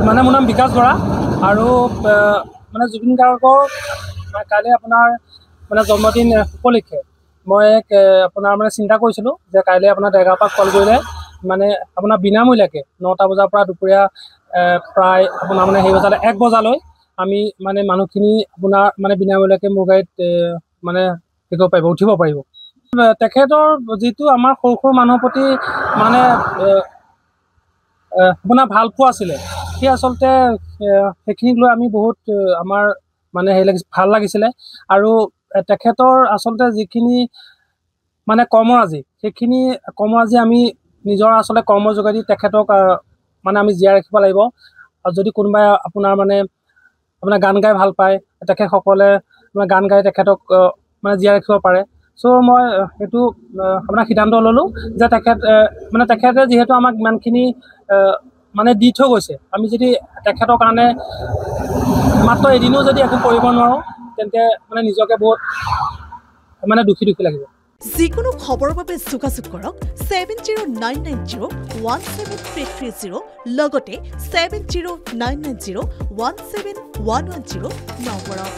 মানে মোৰ নাম বিকাশ বৰা আৰু মানে জুবিন গাৰ্গৰ কাইলৈ আপোনাৰ মানে জন্মদিন উপলক্ষে মই আপোনাৰ মানে চিন্তা কৰিছিলোঁ যে কাইলৈ আপোনাৰ ডেগাৰ পৰা কল কৰিলে মানে আপোনাৰ বিনামূলীয়াকৈ 9টা বজাৰ পৰা দুপৰীয়া প্ৰায় আপোনাৰ মানে সেই বজালৈ 1 বজালৈ আমি মানে মানুহখিনি আপোনাৰ মানে বিনামূলীয়াকৈ মোৰ গাড়ীত মানে শিকিব পাৰিব, উঠিব পাৰিব। তেখেতৰ যিটো আমাৰ সৰু সৰু মানুহৰ প্ৰতি মানে আপোনাৰ ভাল পোৱা আছিলে, সেই আচলতে সেইখিনিক লৈ আমি বহুত আমাৰ মানে ভাল লাগিছিলে। আৰু তেখেতৰ আচলতে যিখিনি মানে কৰ্মৰাজি, সেইখিনি কৰ্মৰাজি আমি নিজৰ আচলতে কৰ্মৰ যোগেদি তেখেতক মানে আমি জীয়াই ৰাখিব লাগিব। আৰু যদি কোনোবাই আপোনাৰ গান গাই ভাল পায়, তেখেতসকলে গান গাই তেখেতক মানে জীয়াই ৰাখিব পাৰে। চ' মই সেইটো আপোনাৰ সিদ্ধান্ত ল'লোঁ যে তেখেতে যিহেতু আমাক ইমানখিনি মানে দি থৈ গৈছে, আমি যদি তেখেতৰ কাৰণে মাত্ৰ এদিনো যদি একো কৰিব নোৱাৰোঁ তেন্তে মানে নিজকে বহুত মানে দুখী লাগিব। যিকোনো খবৰৰ বাবে যোগাযোগ কৰক 7099017330 লগতে 7099017110 নম্বৰত।